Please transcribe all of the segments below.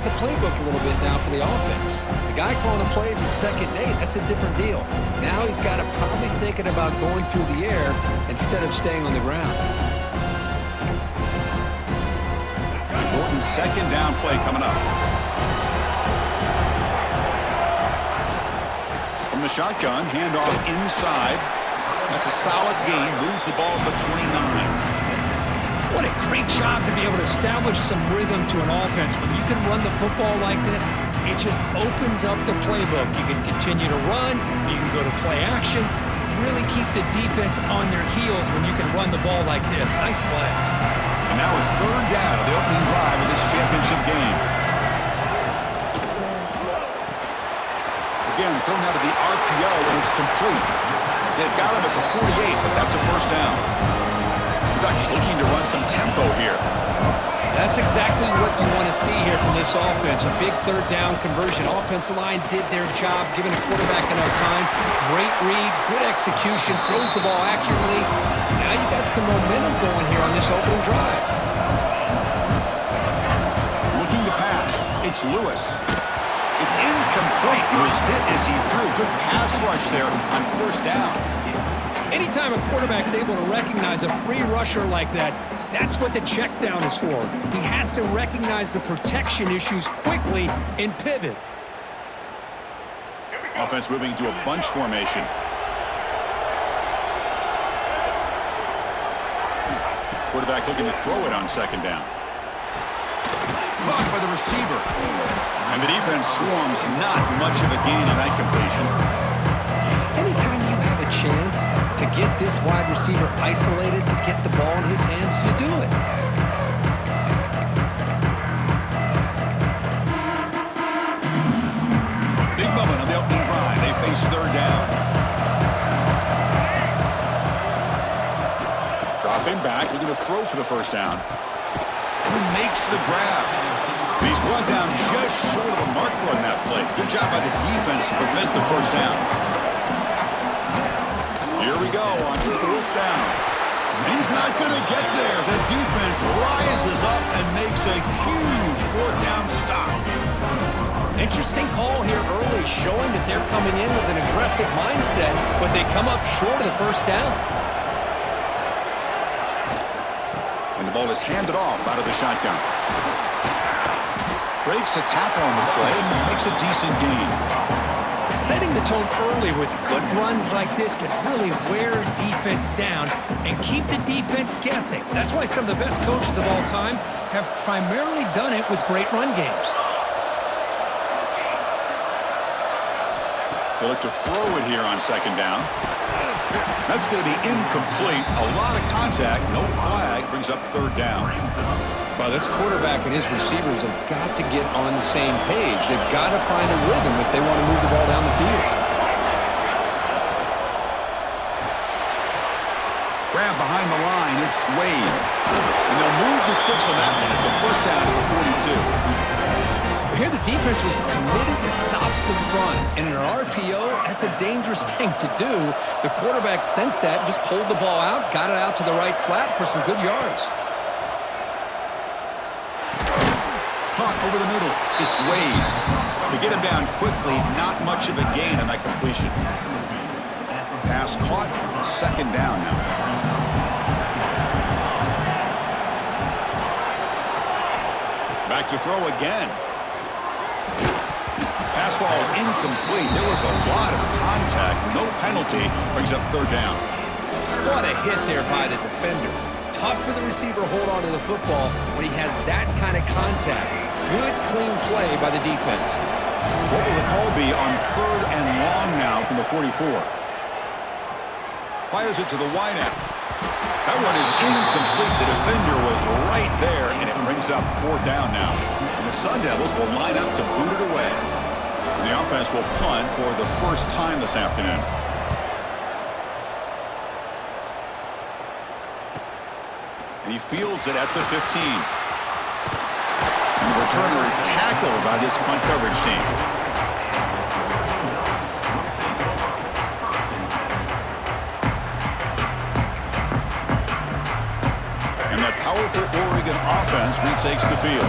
The playbook a little bit now for the offense. The guy calling the plays at 2nd and 8, that's a different deal. Now he's got to probably thinking about going through the air instead of staying on the ground. Important 2nd down play coming up. From the shotgun, handoff inside. That's a solid gain. Moves the ball to the 29. What a great job to be able to establish some rhythm to an offense. When you can run the football like this, it just opens up the playbook. You can continue to run. You can go to play action. You really keep the defense on their heels when you can run the ball like this. Nice play. And now a 3rd down of the opening drive of this championship game. Again, thrown out of the RPO, and it's complete. They've got him at the 48, but that's a 1st down. Just looking to run some tempo here. That's exactly what you want to see here from this offense. A big 3rd down conversion. Offensive line did their job, giving the quarterback enough time. Great read, good execution, throws the ball accurately. Now you got some momentum going here on this opening drive. Looking to pass. It's Lewis. It's incomplete. He was hit as he threw. Good pass rush there on 1st down. Anytime a quarterback's able to recognize a free rusher like that, that's what the check down is for. He has to recognize the protection issues quickly and pivot. Offense moving to a bunch formation. Quarterback looking to throw it on 2nd down. Blocked by the receiver. And the defense swarms. Not much of a gain on that completion. Anytime you have a chance to get this wide receiver isolated, to get the ball in his hands, you do it. Big moment on the opening drive. They face 3rd down. Dropping back, looking to throw for the 1st down. Who makes the grab? He's brought down just short of a marker on that play. Good job by the defense to prevent the 1st down. Here we go on 4th down. He's not going to get there. The defense rises up and makes a huge 4th down stop. Interesting call here early, showing that they're coming in with an aggressive mindset, but they come up short of the 1st down. And the ball is handed off out of the shotgun. Breaks a tackle on the play and makes a decent gain. Setting the tone early with good runs like this can really wear defense down and keep the defense guessing. That's why some of the best coaches of all time have primarily done it with great run games. They look to throw it here on 2nd down. That's going to be incomplete. A lot of contact, no flag, brings up 3rd down. Well, this quarterback and his receivers have got to get on the same page. They've got to find a rhythm if they want to move the ball down the field. Grab behind the line, it's Wade. And they'll move the 6 on that one. It's a 1st down to the 42. Here the defense was committed to stop the run. And in an RPO, that's a dangerous thing to do. The quarterback sensed that, just pulled the ball out, got it out to the right flat for some good yards. Caught over the middle. It's Wade. To get him down quickly, not much of a gain on that completion. Pass caught. 2nd down now. Back to throw again. Pass ball is incomplete. There was a lot of contact. No penalty. Brings up 3rd down. What a hit there by the defender. Tough for the receiver to hold on to the football when he has that kind of contact. Good, clean play by the defense. What will the call be on 3rd and long now from the 44? Fires it to the wideout. That one is incomplete. The defender was right there, and it brings up 4th down now. And the Sun Devils will line up to boot it away. And the offense will punt for the 1st time this afternoon. And he fields it at the 15. And the returner is tackled by this punt coverage team. And that powerful Oregon offense offense retakes the field.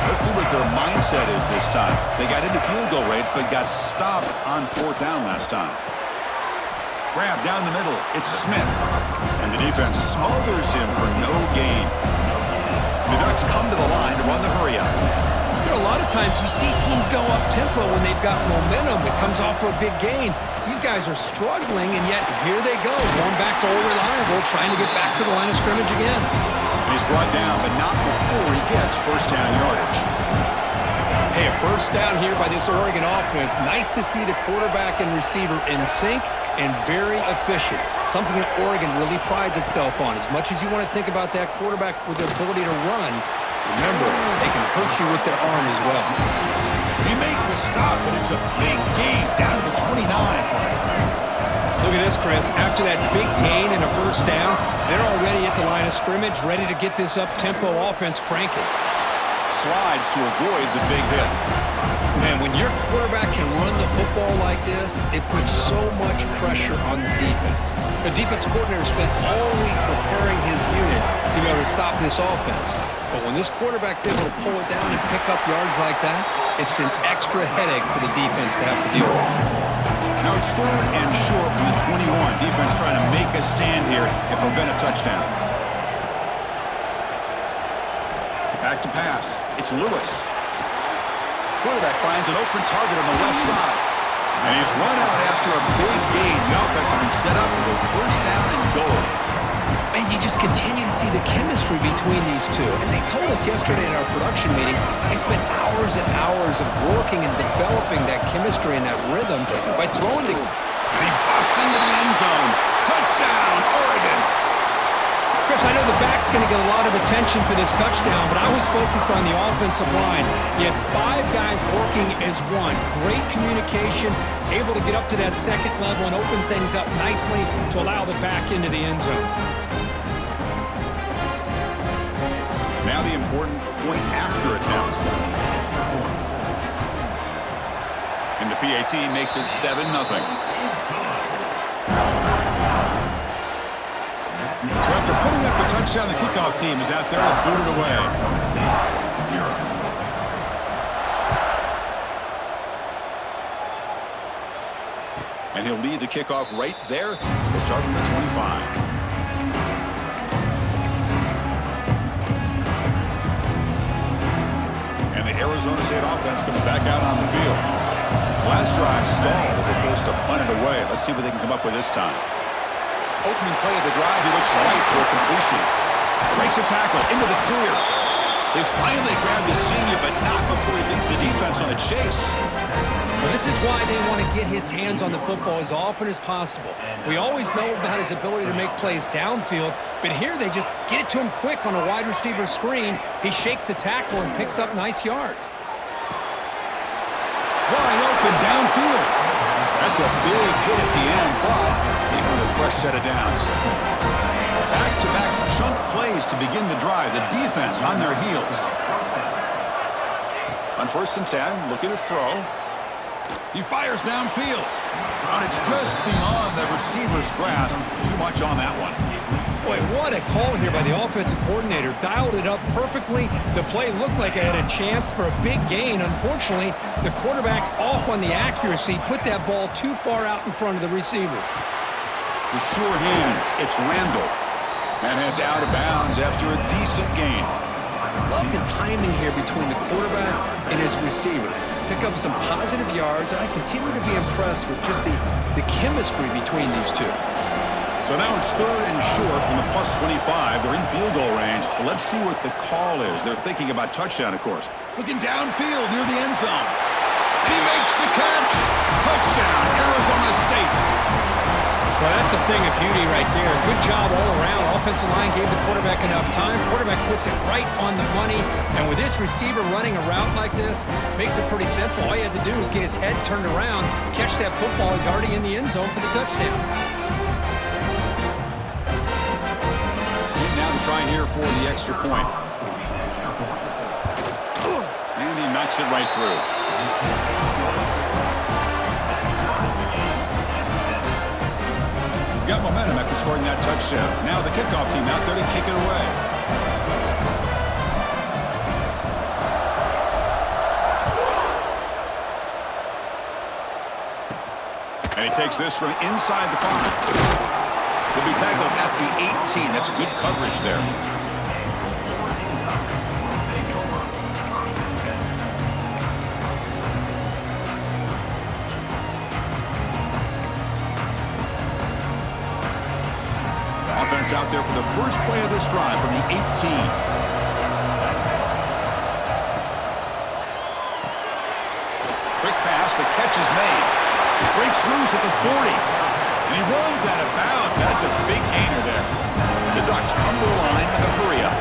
Let's see what their mindset is this time. They got into field goal range, but got stopped on 4th down last time. Grab down the middle. It's Smith. And the defense smothers him for no gain. The Ducks come to the line to run the hurry up. You know, a lot of times you see teams go up-tempo when they've got momentum. It comes off for a big gain. These guys are struggling, and yet here they go, going back to old reliable, trying to get back to the line of scrimmage again. And he's brought down, but not before he gets first down yardage. Hey, a first down here by this Oregon offense. Nice to see the quarterback and receiver in sync and very efficient, something that Oregon really prides itself on. As much as you want to think about that quarterback with their ability to run, remember, they can hurt you with their arm as well. They make the stop, but it's a big gain down to the 29. Look at this, Chris. After that big gain and a first down, they're already at the line of scrimmage, ready to get this up-tempo offense cranking. Slides to avoid the big hit. Man, when your quarterback can run the football like this, it puts so much pressure on the defense. The defense coordinator spent all week preparing his unit to be able to stop this offense. But when this quarterback's able to pull it down and pick up yards like that, it's an extra headache for the defense to have to deal with. Now it's 3rd and short from the 21. Defense trying to make a stand here and prevent a touchdown. Back to pass. It's Lewis. Quarterback finds an open target on the left side. And he's run out after a big gain. The offense will be set up with a first down and goal. And you just continue to see the chemistry between these two. And they told us yesterday in our production meeting, they spent hours and hours of working and developing that chemistry and that rhythm by throwing the... And he busts into the end zone. Touchdown, Oregon. Chris, I know the back's going to get a lot of attention for this touchdown, but I was focused on the offensive line. You had 5 guys working as one. Great communication, able to get up to that second level and open things up nicely to allow the back into the end zone. Now the important point after attempt. And the PAT makes it 7-0. So after putting up a touchdown, the kickoff team is out there to boot it away. And he'll lead the kickoff right there. We'll start from the 25. Arizona State offense comes back out on the field. Last drive stalled. They're forced to punt it away. Let's see what they can come up with this time. Opening play of the drive, he looks right for a completion. Breaks a tackle into the clear. They finally grab the senior, but not before he leads the defense on a chase. Well, this is why they want to get his hands on the football as often as possible. We always know about his ability to make plays downfield, but here they just get it to him quick on a wide receiver screen. He shakes the tackle and picks up nice yards. Wide open downfield. That's a big hit at the end, but they earn a fresh set of downs. Back-to-back chunk plays to begin the drive. The defense on their heels. On 1st and 10, looking to throw. He fires downfield. And it's just beyond the receiver's grasp. Too much on that one. Boy, what a call here by the offensive coordinator. Dialed it up perfectly. The play looked like it had a chance for a big gain. Unfortunately, the quarterback off on the accuracy, put that ball too far out in front of the receiver. The sure hands. It's Randall. And heads out of bounds after a decent gain. Love the timing here between the quarterback and his receiver. Pick up some positive yards, and I continue to be impressed with just the chemistry between these two. So now it's 3rd and short from the plus 25. They're in field goal range. But let's see what the call is. They're thinking about touchdown, of course. Looking downfield near the end zone. And he makes the catch. Touchdown, Arizona State. Well, that's a thing of beauty right there. Good job all around. Offensive line gave the quarterback enough time. Quarterback puts it right on the money. And with this receiver running a route like this, makes it pretty simple. All you had to do is get his head turned around, catch that football. He's already in the end zone for the touchdown. Now to try here for the extra point. And he knocks it right through. Got momentum after scoring that touchdown. Now the kickoff team out there to kick it away. And he takes this from inside the 5. He'll be tackled at the 18. That's good coverage there. Offense out there for the first play of this drive from the 18. Quick pass, the catch is made. Breaks loose at the 40. And he runs out of bounds. That's a big gainer there. The Ducks come to the line in a hurry up.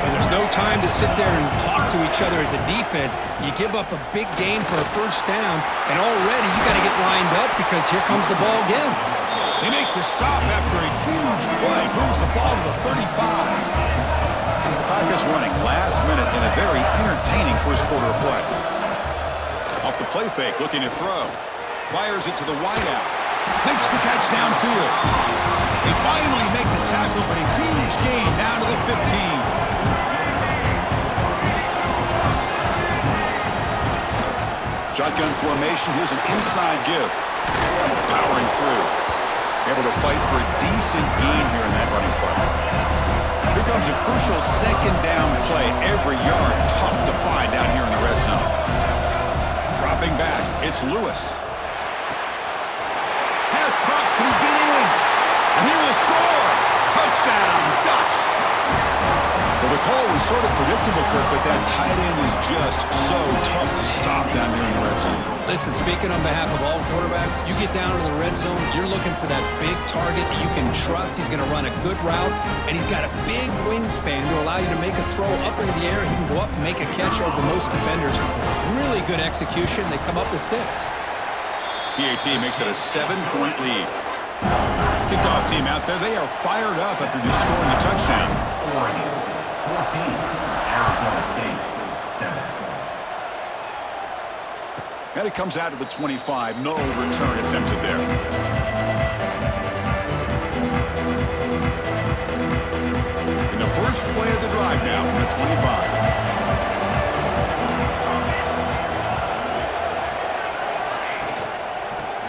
And there's no time to sit there and talk to each other as a defense. You give up a big gain for a first down, and already you got to get lined up because here comes the ball again. They make the stop after a huge play. Moves the ball to the 35. The clock is running last minute in a very entertaining first quarter of play. Off the play fake, looking to throw. Fires it to the wideout. Makes the catch downfield. They finally make the tackle, but a huge gain down to the 15. Shotgun formation. Here's an inside give. Powering through. Able to fight for a decent gain here in that running play. Here comes a crucial second down play. Every yard tough to find down here in the red zone. Dropping back, it's Lewis. Pass caught, can he get in? And he will score! Touchdown, Ducks! Well, the call was sort of predictable, Kirk, but that tight end is just so tough to stop down here in the red zone. Listen, speaking on behalf of all quarterbacks, you get down to the red zone, you're looking for that big target that you can trust. He's going to run a good route, and he's got a big wingspan to allow you to make a throw up into the air. He can go up and make a catch over most defenders. Really good execution. They come up with 6. PAT makes it a 7-point lead. Kickoff team out there, they are fired up after just scoring a touchdown. 14, Arizona State, 7. And it comes out to the 25. No return attempted there. In the first play of the drive now from the 25.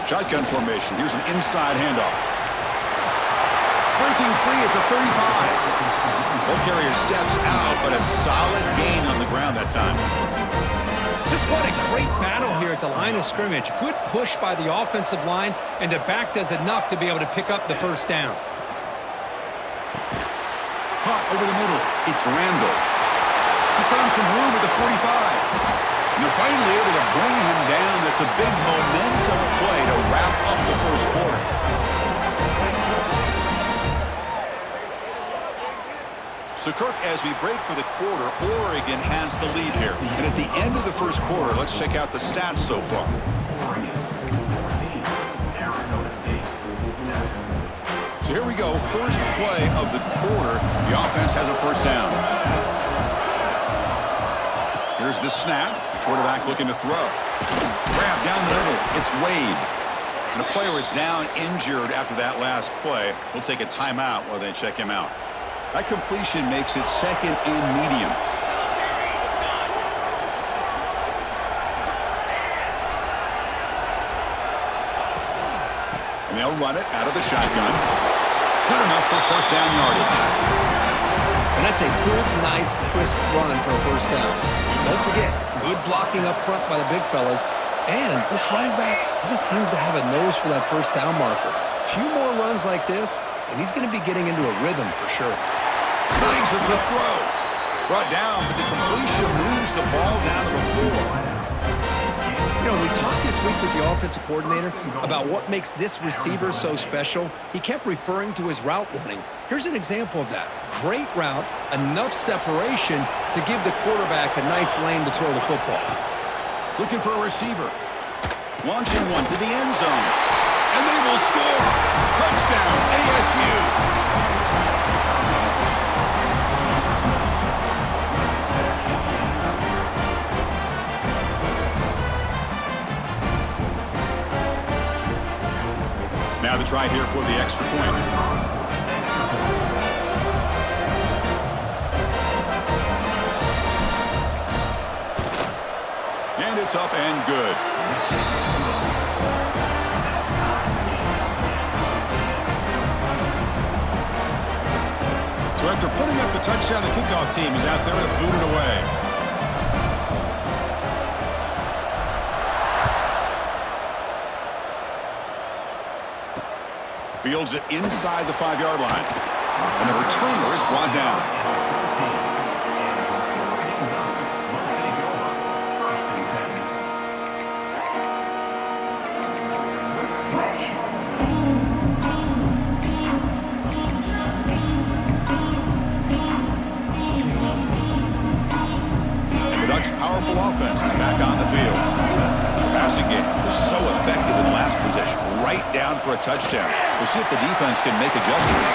Shotgun formation. Here's an inside handoff. Breaking free at the 35. Ball carrier steps out, but a solid gain on the ground that time. Just what a great battle here at the line of scrimmage. Good push by the offensive line, and the back does enough to be able to pick up the first down. Caught over the middle. It's Randall. He's found some room at the 45. And they're finally able to bring him down. That's a big momentum play to wrap up the first quarter. So, Kirk, as we break for the quarter, Oregon has the lead here. And at the end of the first quarter, let's check out the stats so far. Oregon, 14, Arizona State, 7. So here we go. First play of the quarter. The offense has a first down. Here's the snap. Quarterback looking to throw. Grab down the middle. It's Wade. And the player is down injured after that last play. We'll take a timeout while they check him out. That completion makes it second and medium. And they'll run it out of the shotgun. Good enough for first down yardage. And that's a good, nice, crisp run for a first down. Don't forget, good blocking up front by the big fellas. And this running back, he just seems to have a nose for that first down marker. A few more runs like this, and he's going to be getting into a rhythm for sure. Slings with the throw. Brought down, but the completion moves the ball down to the 4. You know, we talked this week with the offensive coordinator about what makes this receiver so special. He kept referring to his route running. Here's an example of that. Great route, enough separation to give the quarterback a nice lane to throw the football. Looking for a receiver. Launching one to the end zone. And they will score. Touchdown, ASU. Now the try here for the extra point. And it's up and good. So after putting up a touchdown, the kickoff team is out there to boot it away. Fields it inside the 5-yard line. And the returner is brought down. Powerful offense is back on the field. The passing game was so effective in the last possession, right down for a touchdown. We'll see if the defense can make adjustments.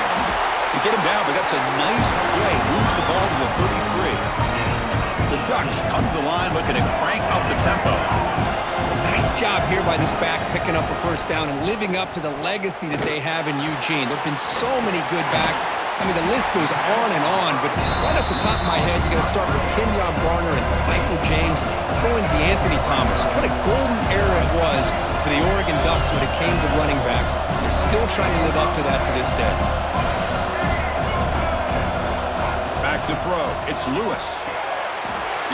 They get him down, but that's a nice play. Moves the ball to the 33. The Ducks come to the line looking to crank up the tempo. Nice job here by this back, picking up a first down and living up to the legacy that they have in Eugene. There have been so many good backs. I mean, the list goes on and on, but right off the top of my head, you got to start with Kenyon Barner and Michael James, throw in DeAnthony Thomas. What a golden era it was for the Oregon Ducks when it came to running backs. They're still trying to live up to that to this day. Back to throw. It's Lewis.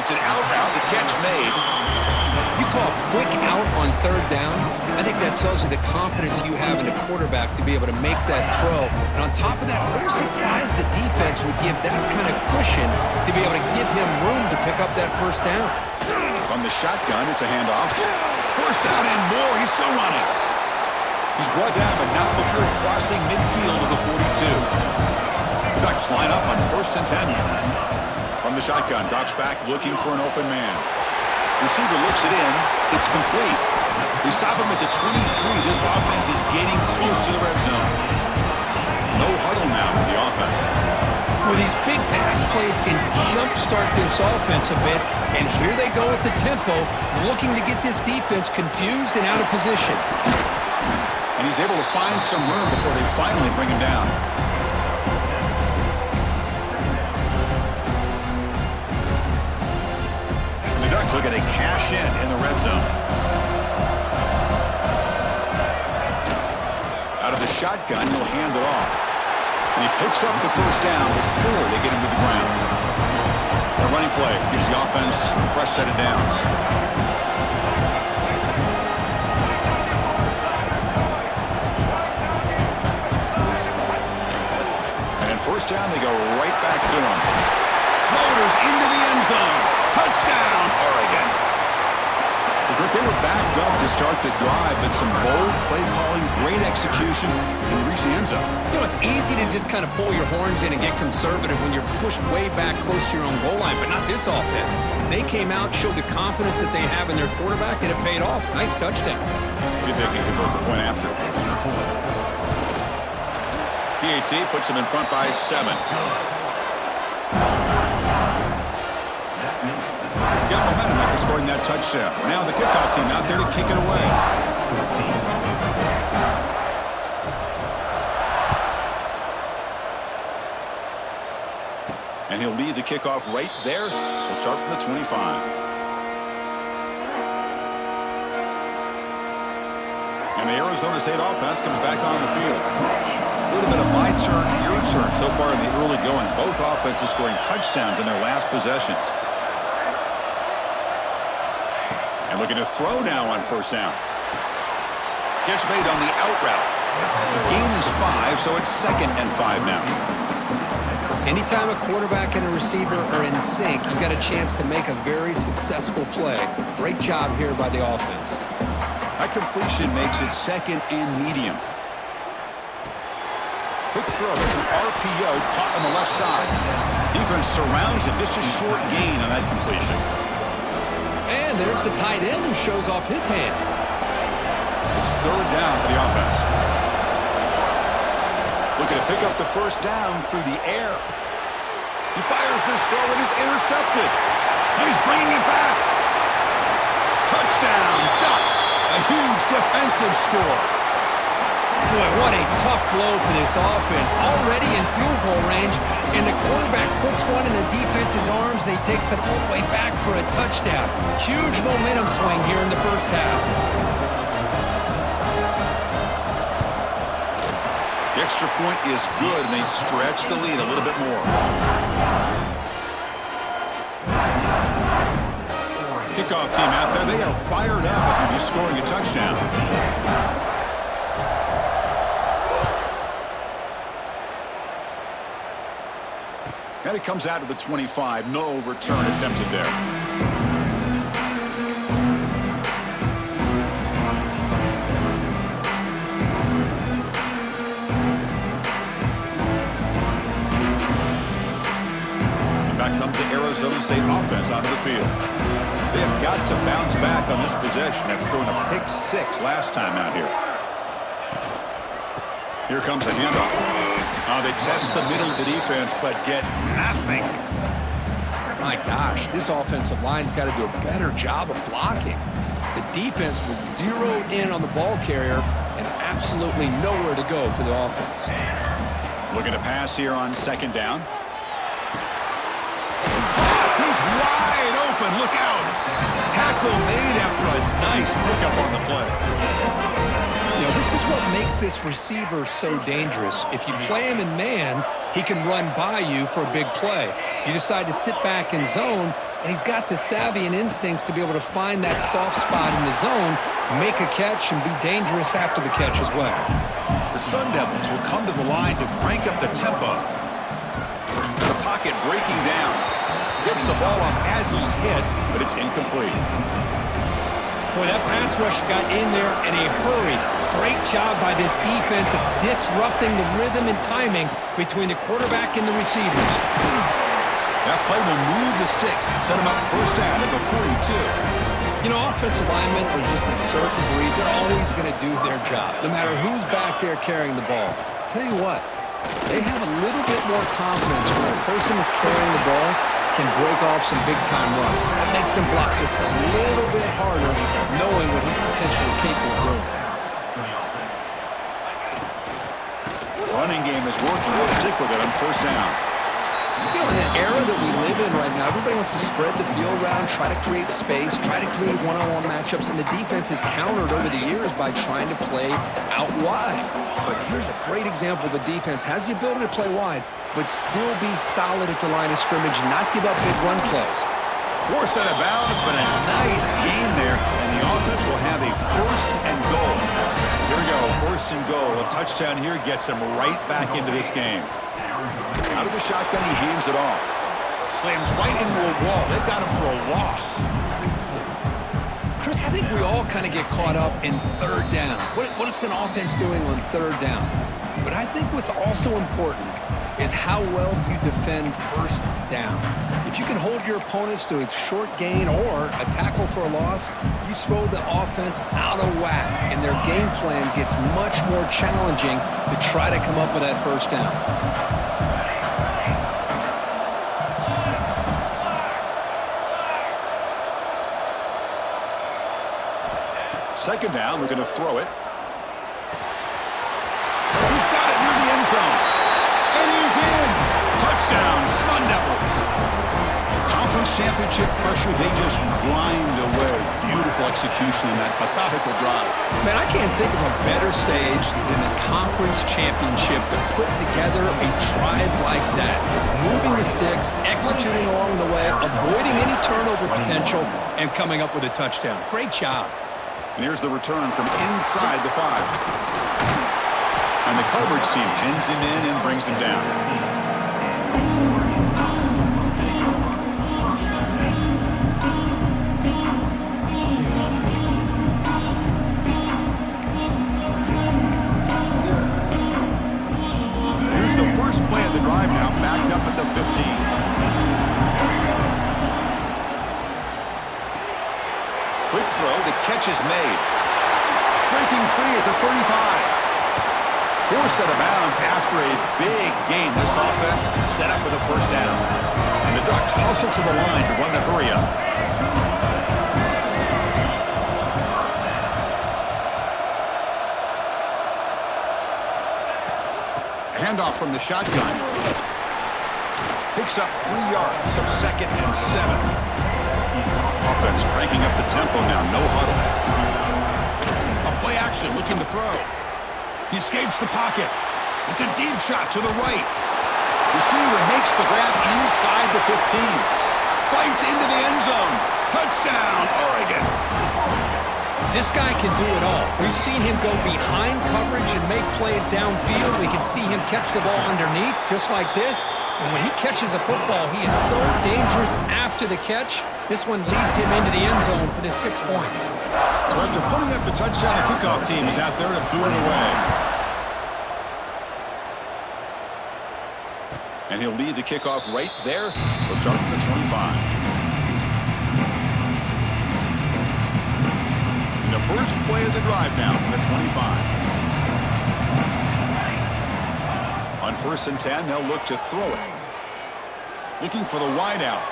It's an out route. The catch made. You call a quick out on third down, I think that tells you the confidence you have in a quarterback to be able to make that throw. And on top of that, I'm surprised the defense would give that kind of cushion to be able to give him room to pick up that first down. From the shotgun, it's a handoff. First down and more. He's still running. He's brought down, but not before crossing midfield of the 42. The Ducks line up on 1st and 10. From the shotgun, drops back looking for an open man. Receiver looks it in. It's complete. They stop him at the 23. This offense is getting close to the red zone. No huddle now for the offense. Well, these big pass plays can jumpstart this offense a bit, and here they go at the tempo, looking to get this defense confused and out of position. And he's able to find some room before they finally bring him down. Looking to cash in the red zone. Out of the shotgun, he'll hand it off. And he picks up the first down before they get him to the ground. A running play gives the offense a fresh set of downs. And first down, they go right back to him. Motors into the end zone. Touchdown, Oregon. They were backed up to start the drive, but some bold play calling, great execution, and reach the end zone. You know, it's easy to just kind of pull your horns in and get conservative when you're pushed way back close to your own goal line, but not this offense. They came out, showed the confidence that they have in their quarterback, and it paid off. Nice touchdown. See if they can convert the point after. PAT puts them in front by 7. Got momentum after scoring that touchdown. Now the kickoff team out there to kick it away. And he'll lead the kickoff right there. They'll start from the 25. And the Arizona State offense comes back on the field. A little bit of my turn, your turn so far in the early going. Both offenses scoring touchdowns in their last possessions. And looking to throw now on first down. Catch made on the out route. The gain is 5, so it's 2nd and 5 now. Anytime a quarterback and a receiver are in sync, you got a chance to make a very successful play. Great job here by the offense. That completion makes it 2nd and medium. Quick throw. It's an RPO caught on the left side. Defense surrounds it. Just a short gain on that completion. And there's the tight end who shows off his hands. It's 3rd down for the offense. Looking to pick up the first down through the air. He fires this throw and is intercepted. He's bringing it back. Touchdown, Ducks. A huge defensive score. Boy, what a tough blow for this offense. Already in field goal range, and the quarterback puts one in the defense's arms, and he takes it all the way back for a touchdown. Huge momentum swing here in the first half. The extra point is good, and they stretch the lead a little bit more. Kickoff team out there. They are fired up after just scoring a touchdown. And it comes out to the 25. No return attempted there. Back comes the Arizona State offense out of the field. They have got to bounce back on this possession after throwing a pick 6 last time out here. Here comes the handoff. They test the middle of the defense, but get nothing. My gosh, this offensive line's got to do a better job of blocking. The defense was zeroed in on the ball carrier and absolutely nowhere to go for the offense. Looking to pass here on second down. He's wide open. Look out. Tackle made after a nice pickup on the play. You know, this is what makes this receiver so dangerous. If you play him in man, he can run by you for a big play. You decide to sit back in zone, and he's got the savvy and instincts to be able to find that soft spot in the zone, make a catch, and be dangerous after the catch as well. The Sun Devils will come to the line to crank up the tempo. The pocket breaking down. Gets the ball off as he's hit, but it's incomplete. Boy, that pass rush got in there in a hurry. Great job by this defense of disrupting the rhythm and timing between the quarterback and the receivers. That play will move the sticks, set them up first down at the 42. You know, offensive linemen are just a certain breed. They're always going to do their job, no matter who's back there carrying the ball. I'll tell you what, they have a little bit more confidence when the person that's carrying the ball can break off some big-time runs. That makes them block just a little bit harder, knowing what he's potentially capable of doing. Running game is working. They'll stick with it on first down. You know, in the era that we live in right now, everybody wants to spread the field around, try to create space, try to create one-on-one matchups, and the defense has countered over the years by trying to play out wide. But here's a great example. The defense has the ability to play wide, but still be solid at the line of scrimmage and not give up big run plays. Poor set of bounds, but a nice gain there, and the offense will have a first and goal. Here we go, first and goal. A touchdown here gets them right back into this game. Out of the shotgun, he hands it off. Slams right into a wall. They've got him for a loss. Chris, I think we all kind of get caught up in third down. What's an offense doing on third down? But I think what's also important is how well you defend first down. If you can hold your opponents to a short gain or a tackle for a loss, you throw the offense out of whack, and their game plan gets much more challenging to try to come up with that first down. Second down, we're going to throw it. He's got it near the end zone. And he's in. Touchdown, Sun Devils. Conference championship pressure, they just grind away. Beautiful execution in that methodical drive. Man, I can't think of a better stage than the conference championship to put together a drive like that. Moving the sticks, executing along the way, avoiding any turnover potential, and coming up with a touchdown. Great job. And here's the return from inside the 5. And the coverage team pins him in and brings him down. Here's the first play of the drive now, backed up at the 15. Quick throw, the catch is made. Breaking free at the 35. Forced out of bounds after a big gain. This offense set up with a first down. And the Ducks hustle to the line to run the hurry up. Handoff from the shotgun. Picks up 3 yards, so second and 7. Offense cranking up the tempo now, no huddle. A play action, looking to throw. He escapes the pocket. It's a deep shot to the right. Receiver makes the grab inside the 15. Fights into the end zone. Touchdown, Oregon. This guy can do it all. We've seen him go behind coverage and make plays downfield. We can see him catch the ball underneath, just like this. And when he catches a football, he is so dangerous after the catch. This one leads him into the end zone for the 6 points. So after putting up the touchdown, the kickoff team is out there to boot it away. And he'll lead the kickoff right there. They'll start from the 25. And the first play of the drive now from the 25. On 1st and 10, they'll look to throw it. Looking for the wide out.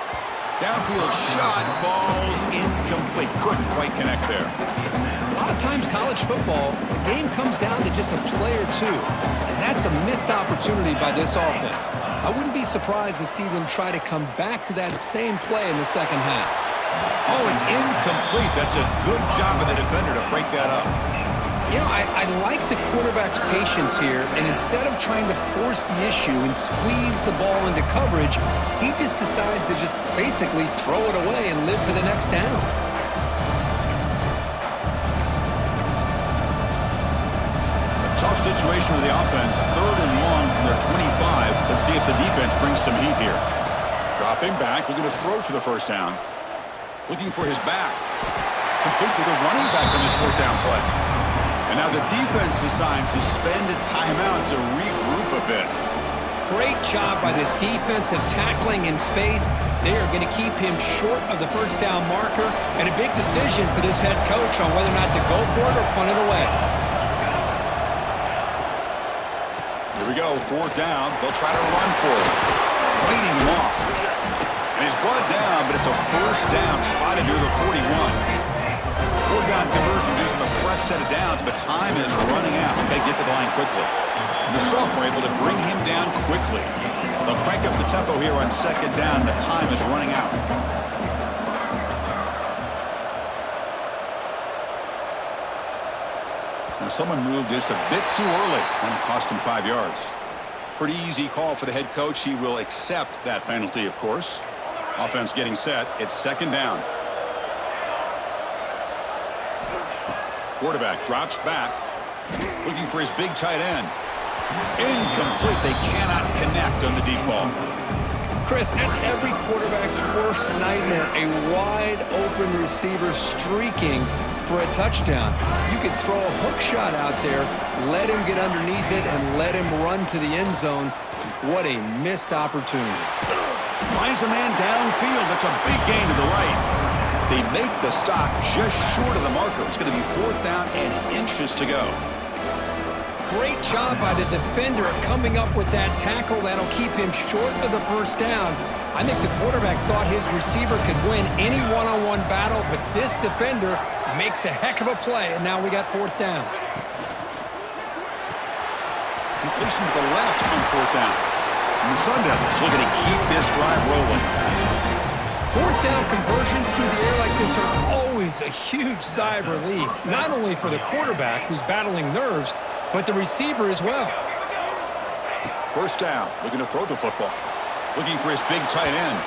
Downfield shot falls incomplete. Couldn't quite connect there. A lot of times college football, the game comes down to just a play or two. And that's a missed opportunity by this offense. I wouldn't be surprised to see them try to come back to that same play in the second half. Oh, it's incomplete. That's a good job of the defender to break that up. You know, I like the quarterback's patience here, and instead of trying to force the issue and squeeze the ball into coverage, he just decides to just basically throw it away and live for the next down. A tough situation for the offense. 3rd and long from their 25. Let's see if the defense brings some heat here. Dropping back, looking to throw for the first down. Looking for his back. Complete to the running back on this 4th down play. And now the defense decides to spend a timeout to regroup a bit. Great job by this defensive tackling in space. They are going to keep him short of the first down marker, and a big decision for this head coach on whether or not to go for it or punt it away. Here we go, 4th down. They'll try to run for it. Fighting him off. And he's brought down, but it's a 1st down spotted near the 41. 4th down conversion gives him a fresh set of downs, but time is running out. They've got to get to the line quickly. And the sophomore able to bring him down quickly. They'll crank up the tempo here on 2nd down. The time is running out. Now someone moved this a bit too early, and it cost him 5 yards. Pretty easy call for the head coach. He will accept that penalty, of course. Offense getting set. It's 2nd down. Quarterback drops back, looking for his big tight end. Incomplete. They cannot connect on the deep ball. Chris, that's every quarterback's worst nightmare, a wide-open receiver streaking for a touchdown. You could throw a hook shot out there, let him get underneath it, and let him run to the end zone. What a missed opportunity. Finds a man downfield. That's a big gain to the right. They make the stop just short of the marker. It's going to be 4th down and inches to go. Great job by the defender coming up with that tackle. That'll keep him short of the first down. I think the quarterback thought his receiver could win any one-on-one battle, but this defender makes a heck of a play, and now we got 4th down. Completion to the left on 4th down. And the Sun Devils looking to keep this drive rolling. 4th down conversions through the air like this are always a huge sigh of relief, not only for the quarterback who's battling nerves, but the receiver as well. 1st down, looking to throw the football. Looking for his big tight end.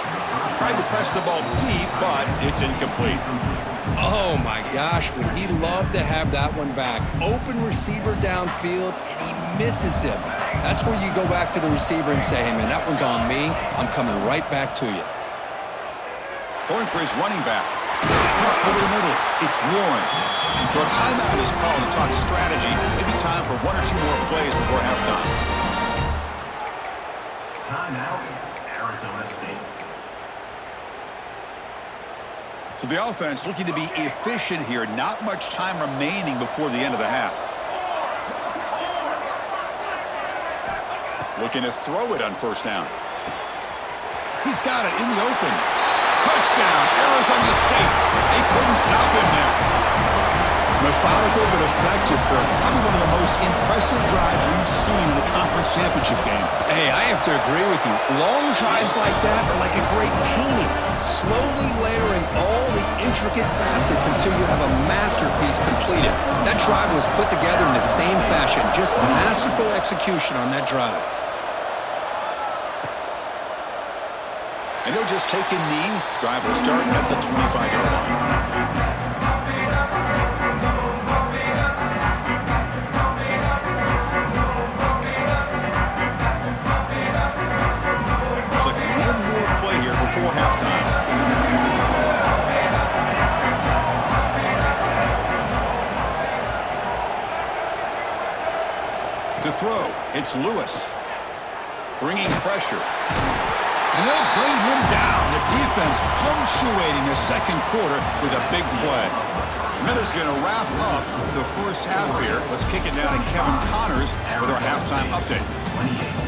Tried to press the ball deep, but it's incomplete. Oh my gosh, would he love to have that one back. Open receiver downfield, and he misses him. That's where you go back to the receiver and say, hey man, that one's on me. I'm coming right back to you. Throwing for his running back. Over the middle, it's Warren. So a timeout is called to talk strategy. Maybe time for 1 or 2 more plays before halftime. Timeout, Arizona State. So the offense looking to be efficient here. Not much time remaining before the end of the half. Looking to throw it on 1st down. He's got it in the open. Touchdown, Arizona State. They couldn't stop him there. methodical but effective, Kirk. Probably one of the most impressive drives we've seen in the conference championship game. Hey, I have to agree with you. Long drives like that are like a great painting, slowly layering all the intricate facets until you have a masterpiece completed. That drive was put together in the same fashion, just masterful execution on that drive. And he'll just take a knee. Drive will start at the 25-yard line. Before halftime. To throw, it's Lewis. Bringing pressure. And they'll bring him down. The defense punctuating the second quarter with a big play. Miller's going to wrap up the first half here. Let's kick it down to Kevin Connors with our halftime update. 28.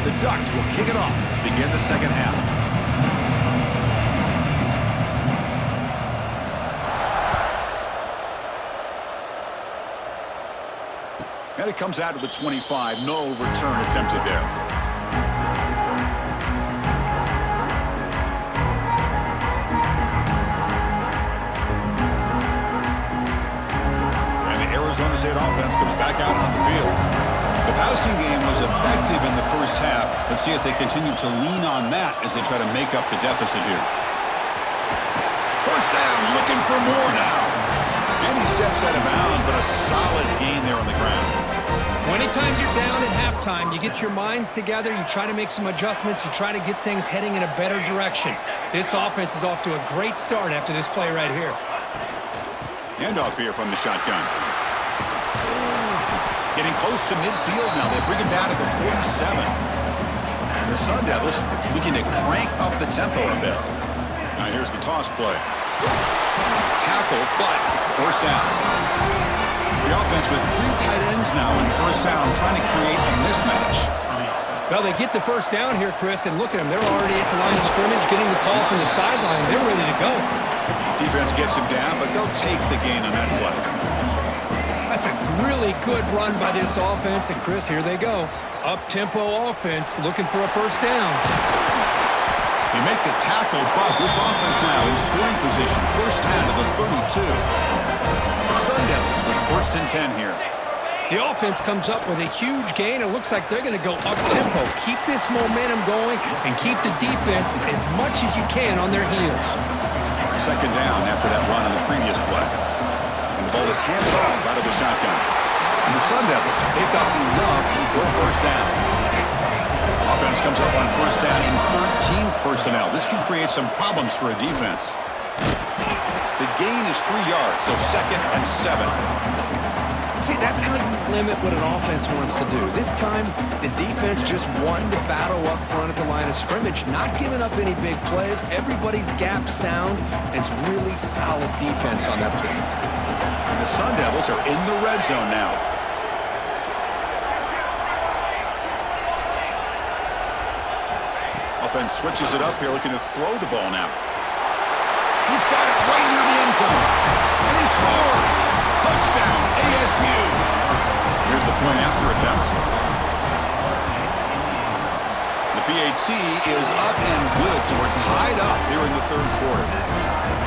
The Ducks will kick it off to begin the second half. And it comes out to the 25. No return attempted there. And the Arizona State offense comes back out on the field. The passing game was effective in the first half. Let's see if they continue to lean on that as they try to make up the deficit here. First down, looking for more now. And he steps out of bounds, but a solid gain there on the ground. Anytime you're down at halftime, you get your minds together, you try to make some adjustments, you try to get things heading in a better direction. This offense is off to a great start after this play right here. Handoff here from the shotgun. Getting close to midfield now. They bring him down to the 47. And the Sun Devils looking to crank up the tempo a bit. Now here's the toss play. Tackle, but first down. The offense with 3 tight ends now in first down, trying to create a mismatch. Well, they get the first down here, Chris, and look at them. They're already at the line of scrimmage, getting the call from the sideline. They're ready to go. Defense gets him down, but they'll take the gain on that play. That's a really good run by this offense, and Chris, here they go. Up-tempo offense looking for a first down. They make the tackle, but this offense now in scoring position. First down to the 32. The Sun Devils with first and 10 here. The offense comes up with a huge gain. It looks like they're going to go up-tempo. Keep this momentum going and keep the defense as much as you can on their heels. Second down after that run on the previous play. And the ball is handed off out of the shotgun. And the Sun Devils pick up enough for a first down. Offense comes up on first down in 13 personnel. This can create some problems for a defense. The gain is 3 yards, so second and 7. See, that's how you limit what an offense wants to do. This time, the defense just wanted to battle up front at the line of scrimmage, not giving up any big plays. Everybody's gap sound, and it's really solid defense on that play. And the Sun Devils are in the red zone now. Offense switches it up here, looking to throw the ball now. He's got it right near the end zone. And he scores! Touchdown, ASU! Here's the point after attempt. The PAT is up and good, so we're tied up here in the third quarter.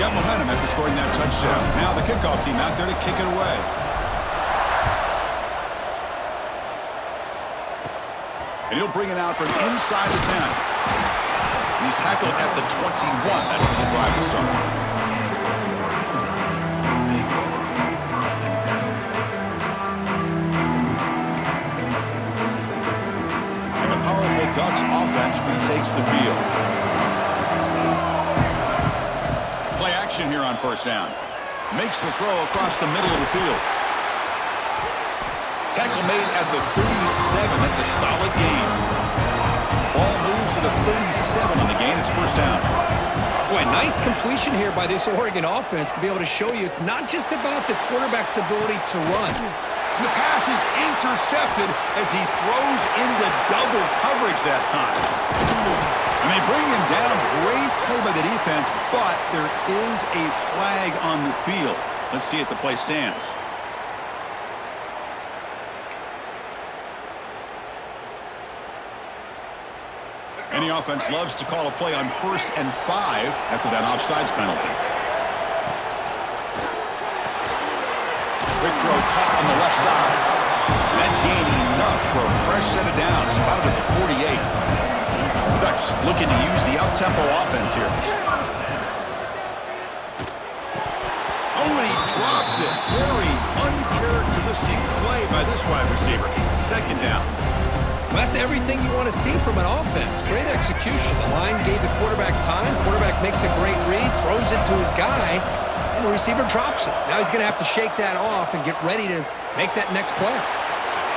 Got momentum after scoring that touchdown. Now the kickoff team out there to kick it away. And he'll bring it out from inside the 10. And he's tackled at the 21. That's where the drive will start. Ducks offense retakes the field. Play action here on first down. Makes the throw across the middle of the field. Tackle made at the 37. That's a solid gain. Ball moves to the 37 on the gain. It's first down. Boy, nice completion here by this Oregon offense to be able to show you it's not just about the quarterback's ability to run. And the pass is intercepted as he throws into double coverage that time. And they bring him down. Great play by the defense, but there is a flag on the field. Let's see if the play stands. Any offense loves to call a play on 1st and 5 after that offsides penalty. Quick throw caught on the left side. That gained enough for a fresh set of downs, spotted at the 48. The Ducks looking to use the up-tempo offense here. Oh, and he dropped it. Very uncharacteristic play by this wide receiver. 2nd down. That's everything you want to see from an offense. Great execution. The line gave the quarterback time. Quarterback makes a great read, throws it to his guy, and the receiver drops it. Now he's going to have to shake that off and get ready to make that next play.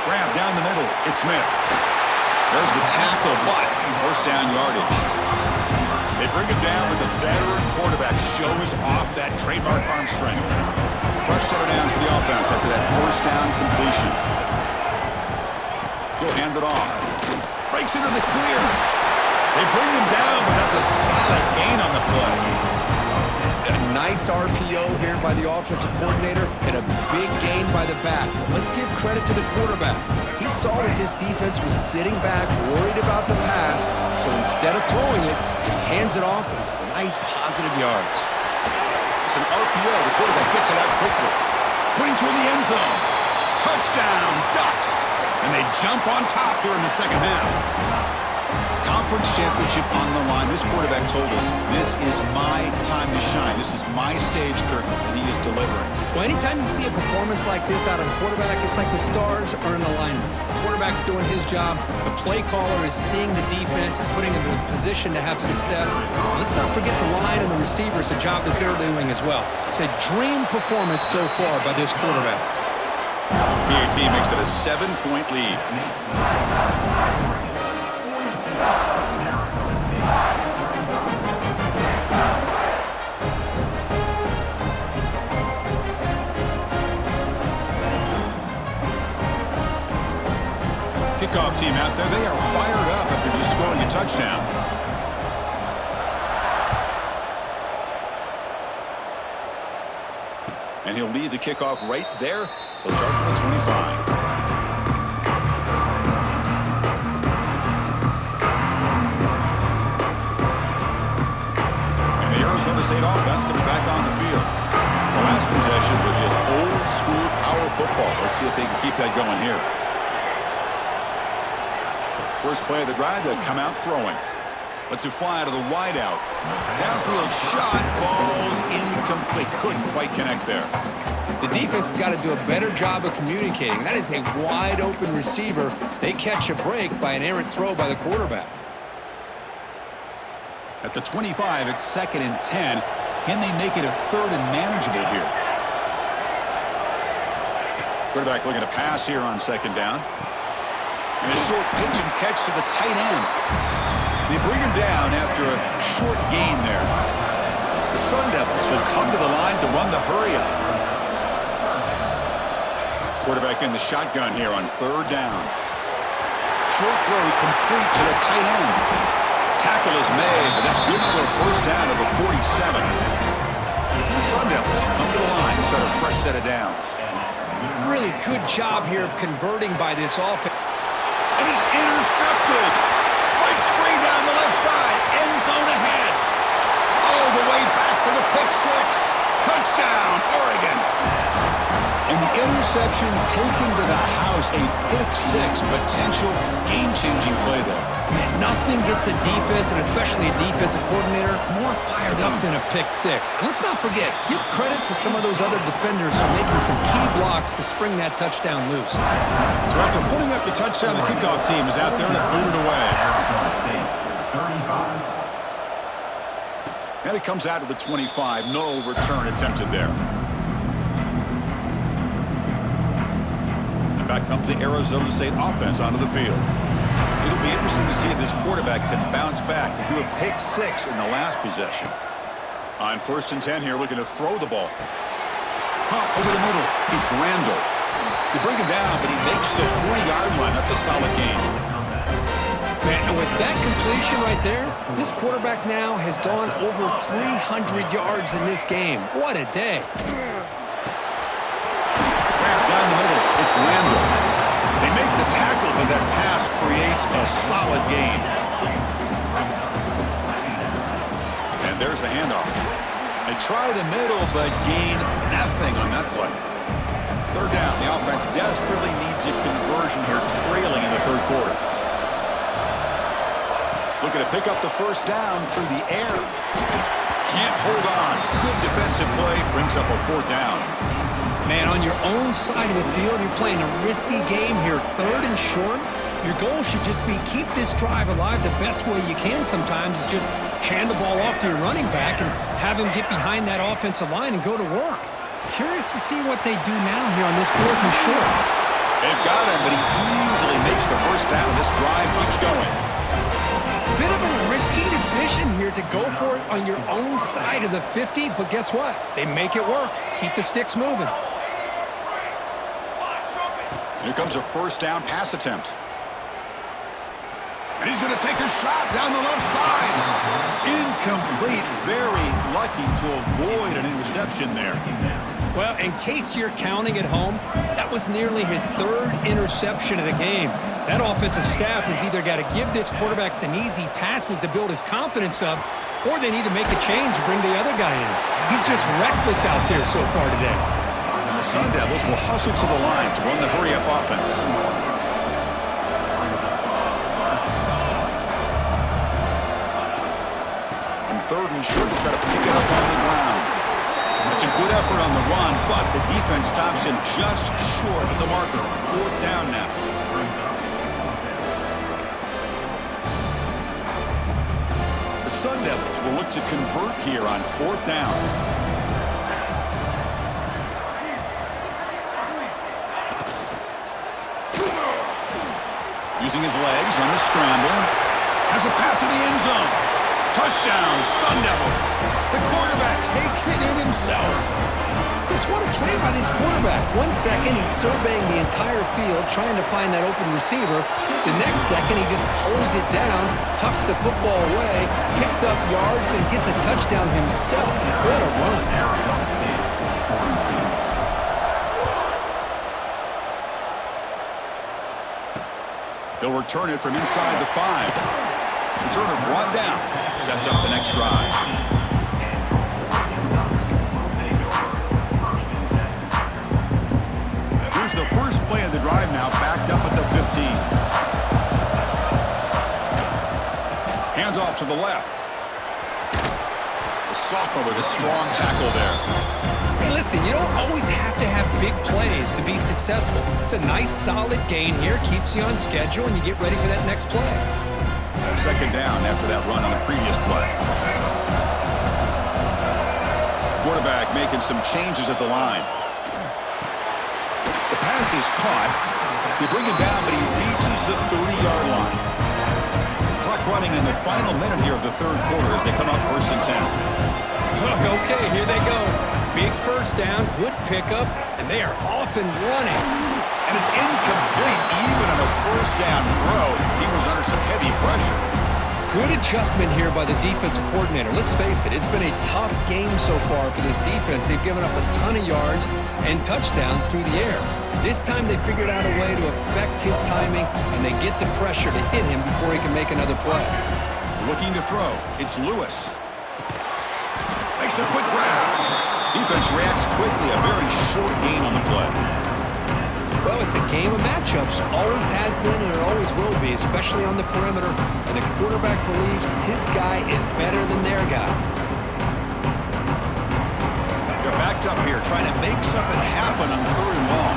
Grab down the middle. It's Smith. There's the tackle, but 1st down yardage. They bring him down, but the veteran quarterback shows off that trademark arm strength. Fresh set of downs for the offense after that 1st down completion. He'll hand it off. Breaks into the clear. They bring him down, but that's a solid gain on the play. A nice RPO here by the offensive coordinator and a big gain by the back. But let's give credit to the quarterback. He saw that this defense was sitting back, worried about the pass, so instead of throwing it, he hands it off and some nice positive yards. It's an RPO. The quarterback gets it out quickly. Putting to in the end zone. Touchdown, Ducks. And they jump on top here in the 2nd half. Conference championship on the line. This quarterback told us, this is my time to shine. This is my stage curtain, and he is delivering. Well, anytime you see a performance like this out of a quarterback, it's like the stars are in alignment. The quarterback's doing his job. The play caller is seeing the defense and putting him in a position to have success. And let's not forget the line and the receivers, the job that they're doing as well. It's a dream performance so far by this quarterback. PAT makes it a 7-point lead. Kickoff team out there, they are fired up after just scoring a touchdown. And he'll lead the kickoff right there. They'll start from the 25. And the Arizona State offense comes back on the field. The last possession was just old school power football. Let's see if they can keep that going here. First play of the drive, they'll come out throwing. Let's it fly out of the wideout. Downfield shot falls incomplete. Couldn't quite connect there. The defense has got to do a better job of communicating. That is a wide-open receiver. They catch a break by an errant throw by the quarterback. At the 25, it's 2nd and 10. Can they make it a 3rd and manageable here? Quarterback looking to pass here on 2nd down. And a short pitch and catch to the tight end. They bring him down after a short gain there. The Sun Devils will come to the line to run the hurry-up. Quarterback in the shotgun here on 3rd down. Short throw complete to the tight end. Tackle is made, but that's good for a 1st down of the 47. The Sun Devils come to the line to start a fresh set of downs. Really good job here of converting by this offense. And he's intercepted. Breaks free down the left side. End zone ahead. All the way back for the pick 6. Touchdown, Oregon. And the interception taken to the house. A pick 6. Potential game-changing play there. Man, nothing gets a defense, and especially a defensive coordinator, more fired up than a pick 6. And let's not forget, give credit to some of those other defenders for making some key blocks to spring that touchdown loose. So after putting up the touchdown, the kickoff team is out there to boot it away. And it comes out to the 25. No return attempted there. And back comes the Arizona State offense onto the field. It'll be interesting to see if this quarterback can bounce back. He threw a pick 6 in the last possession. On 1st and 10 here, looking to throw the ball. Pump over the middle. It's Randall. They bring him down, but he makes the 40-yard line. That's a solid game. Man, and with that completion right there, this quarterback now has gone over 300 yards in this game. What a day. Down the middle, it's Randall. They make the tackle, but that pass creates a solid gain. And there's the handoff. They try the middle, but gain nothing on that play. 3rd down. The offense desperately needs a conversion here, trailing in the 3rd quarter. Looking to pick up the 1st down through the air. Can't hold on. Good defensive play. Brings up a 4th down. Man, on your own side of the field, you're playing a risky game here. 3rd and short. Your goal should just be keep this drive alive the best way you can sometimes is just hand the ball off to your running back and have him get behind that offensive line and go to work. Curious to see what they do now here on this 4th and short. They've got him, but he easily makes the 1st down. This drive keeps going. Bit of a risky decision here to go for it on your own side of the 50, but guess what? They make it work. Keep the sticks moving. Here comes a 1st down pass attempt. And he's going to take a shot down the left side. Incomplete. Very lucky to avoid an interception there. Well, in case you're counting at home, that was nearly his 3rd interception of the game. That offensive staff has either got to give this quarterback some easy passes to build his confidence up, or they need to make a change and bring the other guy in. He's just reckless out there so far today. And the Sun Devils will hustle to the line to run the hurry-up offense. And 3rd and short to try to pick it up on the ground. It's a good effort on the run, but the defense stops him just short of the marker. 4th down now. The Sun Devils will look to convert here on 4th down. Using his legs on the scramble. Has a path to the end zone. Touchdown, Sun Devils. The quarterback takes it in himself. Just what a play by this quarterback. 1 second, he's surveying the entire field, trying to find that open receiver. The next second, he just pulls it down, tucks the football away, picks up yards, and gets a touchdown himself. What a run. He'll return it from inside the 5. Return it brought down. Sets up the next drive. Here's the first play of the drive now, backed up at the 15. Hands off to the left. The sophomore with a strong tackle there. Hey, listen, you don't always have to have big plays to be successful. It's a nice, solid gain here, keeps you on schedule, and you get ready for that next play. 2nd down after that run on the previous play. Quarterback making some changes at the line. The pass is caught. They bring him down, but he reaches the 30-yard line. Clock running in the final minute here of the 3rd quarter as they come up 1st and 10. Okay, here they go. Big 1st down, good pickup, and they are off and running. And it's incomplete even on a 1st down throw. He was under some heavy pressure. Good adjustment here by the defensive coordinator. Let's face it, it's been a tough game so far for this defense. They've given up a ton of yards and touchdowns through the air. This time they figured out a way to affect his timing, and they get the pressure to hit him before he can make another play. Looking to throw. It's Lewis. Makes a quick grab. Defense reacts quickly. A very short gain on the play. Well, it's a game of matchups. Always has been, and it always will be, especially on the perimeter. And the quarterback believes his guy is better than their guy. They're backed up here, trying to make something happen on 3rd and long.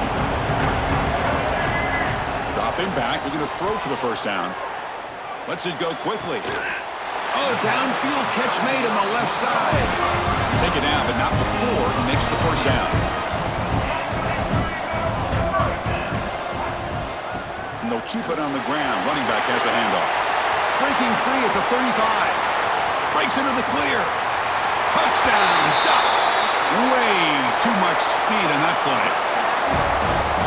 Dropping back, looking to throw for the 1st down. Lets it go quickly. Oh, downfield catch made on the left side. Take it down, but not before he makes the 1st down. And they'll keep it on the ground. Running back has the handoff. Breaking free at the 35. Breaks into the clear. Touchdown, Ducks. Way too much speed on that play.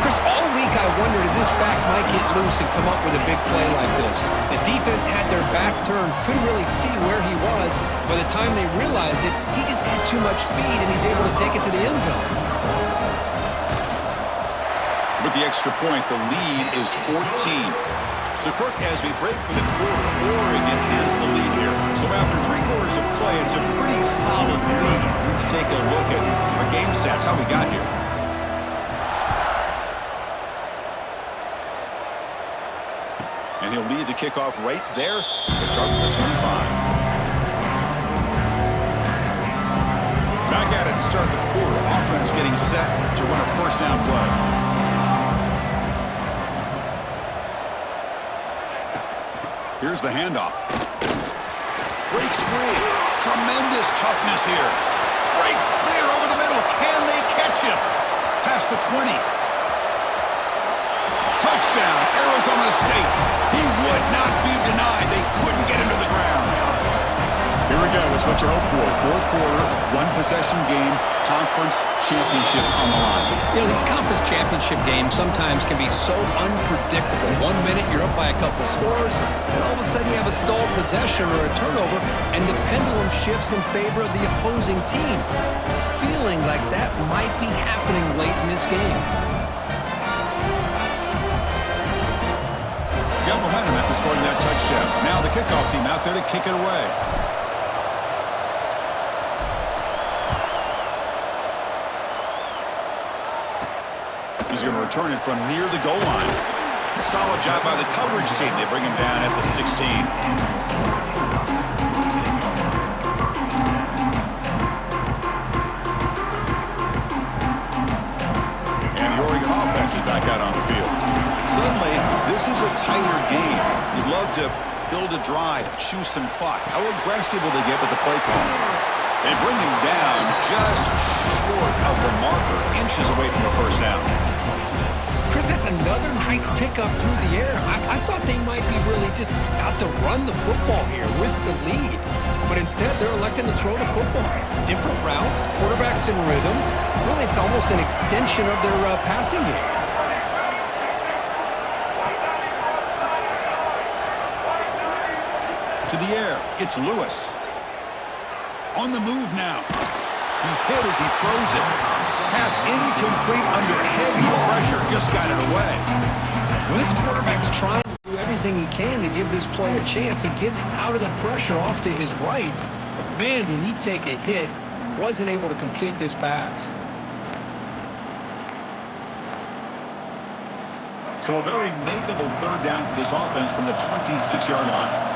Chris, all week I wondered if this back might get loose and come up with a big play like this. The defense had their back turned, couldn't really see where he was. By the time they realized it, he just had too much speed, and he's able to take it to the end zone. With the extra point, the lead is 14. So, Kirk, as we break for the quarter, Oregon has the lead here. So after 3 quarters of play, it's a pretty solid lead. Let's take a look at our game stats, how we got here. And he'll lead the kickoff right there to start from the 25. Back at it to start the quarter. Offense getting set to run a first down play. Here's the handoff. Breaks free. Tremendous toughness here. Breaks clear over the middle. Can they catch him? Past the 20. Touchdown, Arizona State. He would not be denied. They couldn't get him to the ground. Here we go. It's what you hope for. 4th quarter, 1-possession game, conference championship on the line. You know, these conference championship games sometimes can be so unpredictable. 1 minute you're up by a couple scores, and all of a sudden you have a stalled possession or a turnover, and the pendulum shifts in favor of the opposing team. It's feeling like that might be happening late in this game. Got momentum after scoring that touchdown. Now the kickoff team out there to kick it away. He's going to return it from near the goal line. Solid job by the coverage team. They bring him down at the 16. And the Oregon offense is back out on the field. Suddenly, this is a tighter game. You'd love to build a drive, choose some clock. How aggressive will they get with the play call? They bring him down just short of the marker, inches away from a first down. Chris, that's another nice pickup through the air. I thought they might be really just out to run the football here with the lead. But instead, they're electing to throw the football. Different routes, quarterbacks in rhythm. Really, it's almost an extension of their passing game. To the air, it's Lewis. On the move now. He's hit as he throws it. Pass incomplete under heavy pressure. Just got it away. Well, this quarterback's trying to do everything he can to give this play a chance. He gets out of the pressure off to his right. But man, did he take a hit. Wasn't able to complete this pass. So a very makeable third down for this offense from the 26-yard line.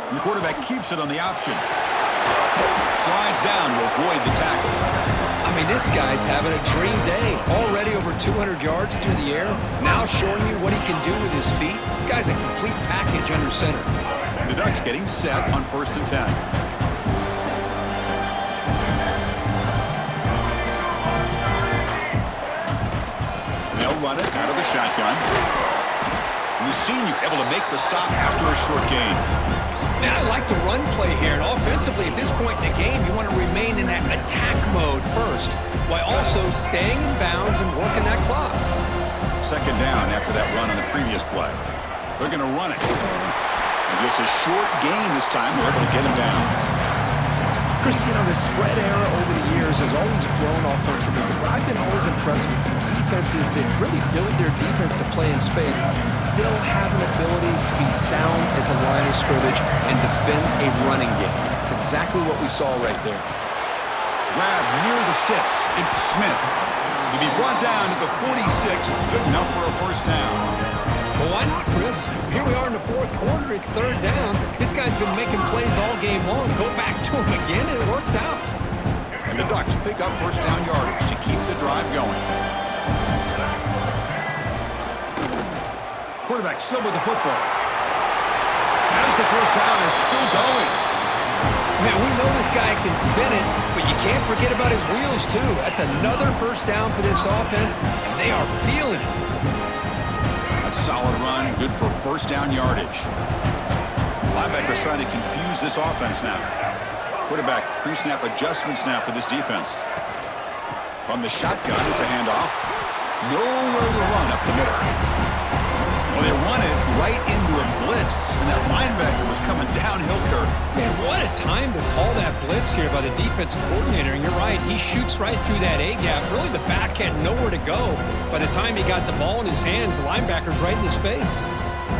And the quarterback keeps it on the option. Slides down to avoid the tackle. I mean, this guy's having a dream day. Already over 200 yards through the air. Now showing you what he can do with his feet. This guy's a complete package under center. And the Ducks getting set on 1st and 10. They'll run it out of the shotgun. And the senior able to make the stop after a short gain. Now, I like the run play here, and offensively, at this point in the game, you want to remain in that attack mode first, while also staying in bounds and working that clock. 2nd down after that run on the previous play. They're going to run it. And just a short gain this time. We're able to get him down. Chris, you know, the spread era over the years has always grown offensively, but I've been always impressed with defenses that really build their defense to play in space, still have an ability to be sound at the line of scrimmage and defend a running game. It's exactly what we saw right there. Grab near the sticks. It's Smith. To be brought down at the 46, good enough for a first down. Well, why not, Chris? Here we are in the 4th quarter. It's 3rd down. This guy's been making plays all game long. Go back to him again, and it works out. And the Ducks pick up first down yardage to keep the drive going. Quarterback still with the football. As the first down is still going. Man, we know this guy can spin it, but you can't forget about his wheels, too. That's another first down for this offense, and they are feeling it. A solid run, good for first down yardage. Linebackers trying to confuse this offense now. Quarterback pre-snap adjustments now for this defense. From the shotgun, it's a handoff. Nowhere to run up the middle. Well, they run it right into a blitz, and that linebacker was coming downhill, Kirk. Man, what a time to call that blitz here by the defensive coordinator. And you're right, he shoots right through that A-gap. Really, the back had nowhere to go. By the time he got the ball in his hands, the linebacker's right in his face.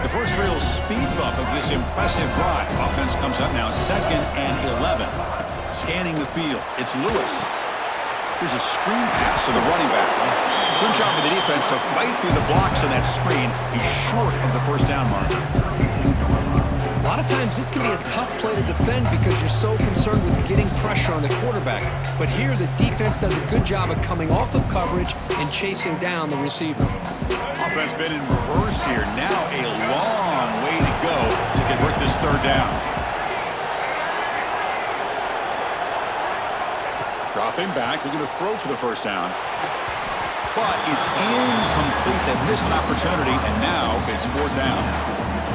The first real speed bump of this impressive drive. Offense comes up now 2nd and 11. Scanning the field, it's Lewis. Here's a screen pass to the running back. Good job of the defense to fight through the blocks on that screen. He's short of the first down mark. A lot of times this can be a tough play to defend because you're so concerned with getting pressure on the quarterback. But here the defense does a good job of coming off of coverage and chasing down the receiver. Offense been in reverse here. Now a long way to go to convert this third down. Dropping back, looking to throw for the first down. But it's incomplete. They missed an opportunity, and now it's 4th down.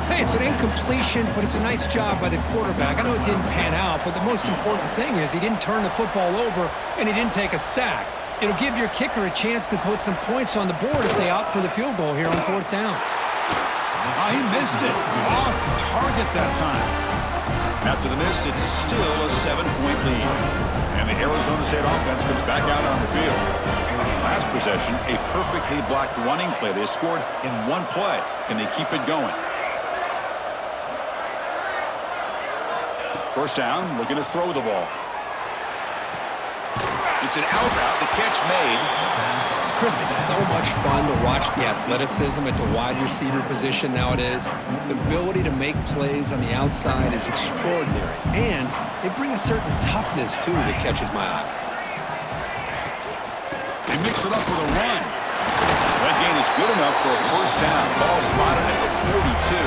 Hey, it's an incompletion, but it's a nice job by the quarterback. I know it didn't pan out, but the most important thing is he didn't turn the football over, and he didn't take a sack. It'll give your kicker a chance to put some points on the board if they opt for the field goal here on 4th down. He missed it. Off target that time. After the miss, it's still a 7-point lead. And the Arizona State offense comes back out on the field. Last possession, a perfectly blocked running play. They scored in one play. Can they keep it going? First down, looking to throw the ball. It's an out route, the catch made. Chris, it's so much fun to watch the athleticism at the wide receiver position nowadays. The ability to make plays on the outside is extraordinary. And they bring a certain toughness, too, that catches my eye. They mix it up with a run. That gain is good enough for a first down. Ball spotted at the 42.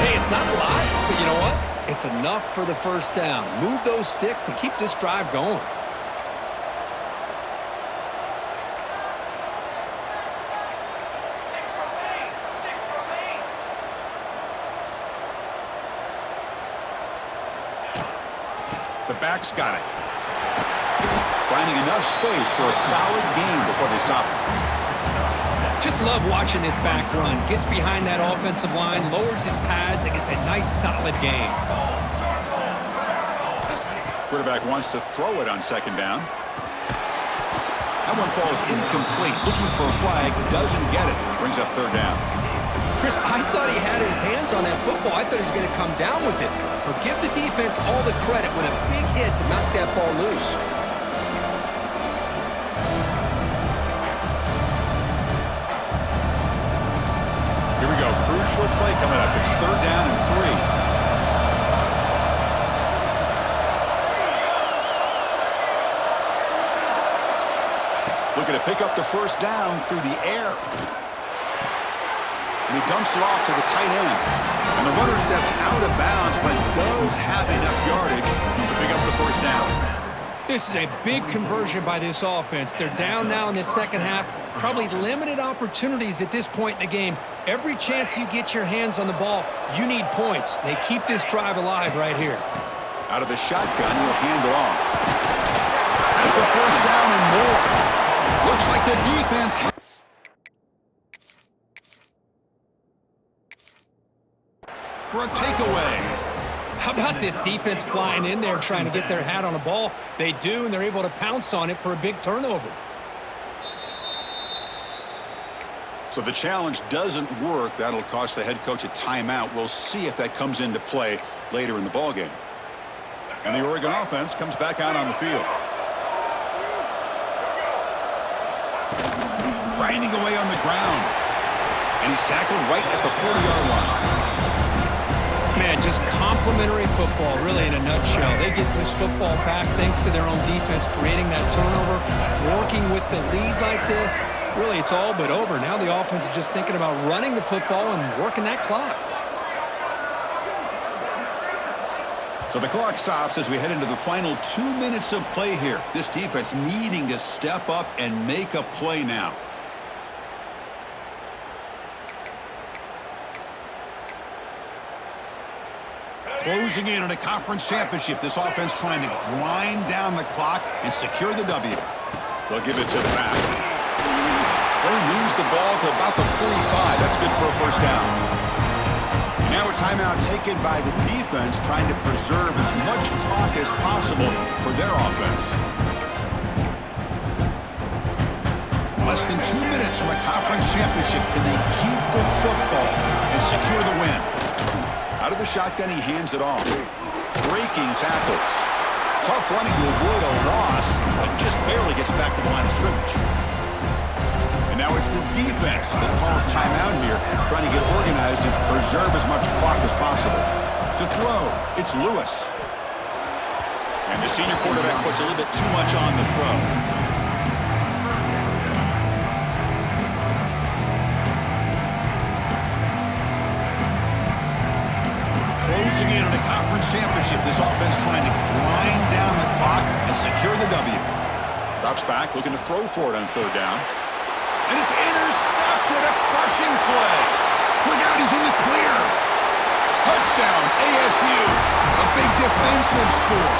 Hey, it's not a lot, but you know what? It's enough for the first down. Move those sticks and keep this drive going. The back's got it. Finding enough space for a solid gain before they stop it. Just love watching this back run. Gets behind that offensive line, lowers his pads, and gets a nice solid gain. Quarterback wants to throw it on 2nd down. That one falls incomplete. Looking for a flag, doesn't get it. Brings up 3rd down. Chris, I thought he had his hands on that football. I thought he was going to come down with it. But give the defense all the credit with a big hit to knock that ball loose. Here we go. Crucial play coming up. It's 3rd down and 3. Looking to pick up the first down through the air. And he dumps it off to the tight end. And the runner steps out of bounds, but does have enough yardage to pick up the first down. This is a big conversion by this offense. They're down now in the second half. Probably limited opportunities at this point in the game. Every chance you get your hands on the ball, you need points. They keep this drive alive right here. Out of the shotgun, he'll hand it off. That's the first down and more. Looks like the defense... for a takeaway. How about this defense flying in there trying to get their hat on the ball? They do, and they're able to pounce on it for a big turnover. So the challenge doesn't work. That'll cost the head coach a timeout. We'll see if that comes into play later in the ballgame. And the Oregon offense comes back out on the field. Grinding away on the ground. And he's tackled right at the 40-yard line. Man, just complimentary football, really, in a nutshell. They get this football back thanks to their own defense, creating that turnover, working with the lead like this. Really, it's all but over. Now the offense is just thinking about running the football and working that clock. So the clock stops as we head into the final 2 minutes of play here. This defense needing to step up and make a play now. Closing in on a conference championship. This offense trying to grind down the clock and secure the W. They'll give it to the back. They lose the ball to about the 45. That's good for a first down. Now a timeout taken by the defense, trying to preserve as much clock as possible for their offense. Less than 2 minutes from a conference championship. Can they keep the football and secure the win? Out of the shotgun, he hands it off. Breaking tackles. Tough running to avoid a loss, but just barely gets back to the line of scrimmage. And now it's the defense that calls timeout here, trying to get organized and preserve as much clock as possible. To throw, it's Lewis. And the senior quarterback puts a little bit too much on the throw. Closing in on a conference championship. This offense trying to grind down the clock and secure the W. Drops back, looking to throw for it on third down. And it's intercepted, a crushing play. Look out, he's in the clear. Touchdown, ASU. A big defensive score.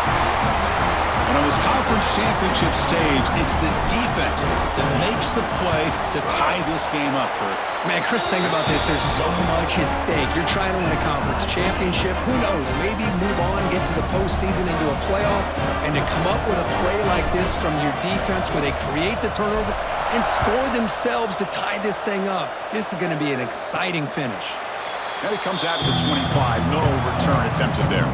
And on this conference championship stage, it's the defense that makes the play to tie this game up, Kurt. Man, Chris, think about this. There's so much at stake. You're trying to win a conference championship. Who knows? Maybe move on, get to the postseason, into a playoff, and to come up with a play like this from your defense where they create the turnover and score themselves to tie this thing up. This is going to be an exciting finish. And it comes out to the 25. No return attempted there.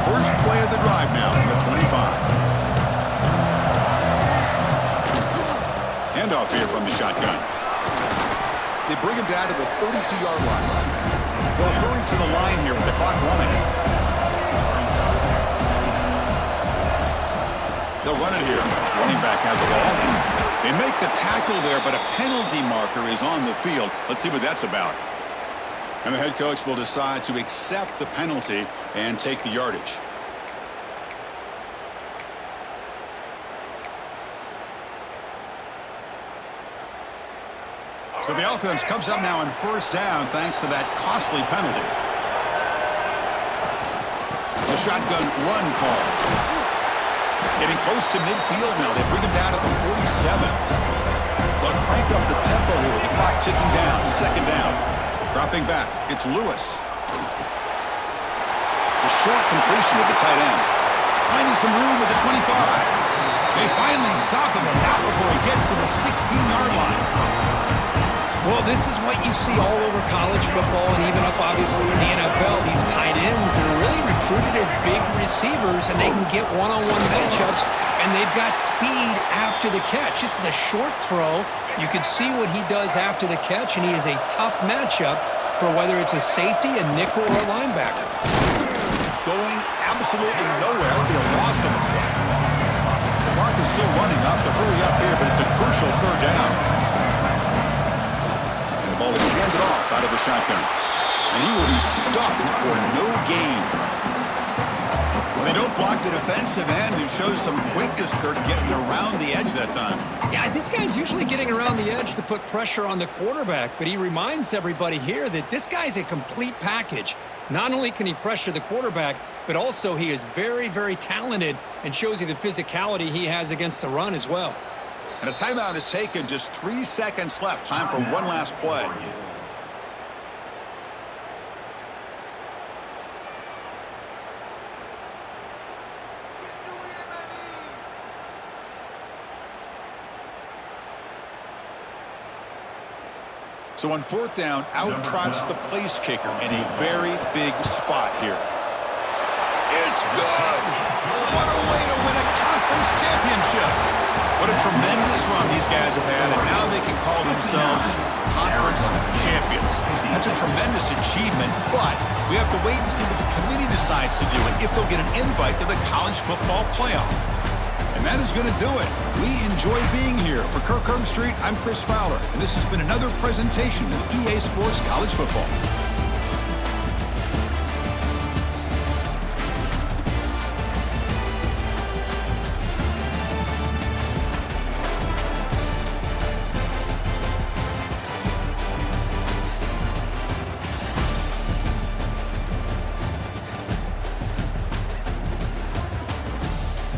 First play of the drive now from the 25. Handoff here from the shotgun. They bring him down to the 32-yard line. They'll hurry to the line here with the clock running. They'll run it here. Running back has the ball. They make the tackle there, but a penalty marker is on the field. Let's see what that's about. And the head coach will decide to accept the penalty and take the yardage. So the offense comes up now on first down thanks to that costly penalty. The shotgun run call. Getting close to midfield now. They bring him down at the 47. They'll crank up the tempo here with the clock ticking down. Second down. Dropping back, it's Lewis. A short completion with the tight end. Finding some room with the 25. They finally stop him, and not before he gets to the 16-yard line. Well, this is what you see all over college football and even up, obviously, in the NFL. These tight ends that are really recruited as big receivers, and they can get one-on-one matchups, and they've got speed after the catch. This is a short throw. You can see what he does after the catch, and he is a tough matchup for whether it's a safety, a nickel, or a linebacker. Going absolutely nowhere. That would be a loss of a play. The clock is still running. Up to hurry up here, but it's a crucial third down. And the ball is handed off out of the shotgun. And he will be stuffed for no gain. Well, they don't block the defensive end, who shows some quickness, Kurt, getting around the edge that time. Yeah, this guy's usually getting around the edge to put pressure on the quarterback, but he reminds everybody here that this guy's a complete package. Not only can he pressure the quarterback, but also he is very, very talented and shows you the physicality he has against the run as well. And a timeout is taken. Just 3 seconds left. Time for one last play. So on fourth down, out trots the place kicker in a very big spot here. It's good! What a way to win a conference championship! What a tremendous run these guys have had, and now they can call themselves conference champions. That's a tremendous achievement, but we have to wait and see what the committee decides to do and if they'll get an invite to the college football playoff. And that is going to do it. We enjoy being here. For Kirk Street, I'm Chris Fowler, and this has been another presentation of EA Sports College Football.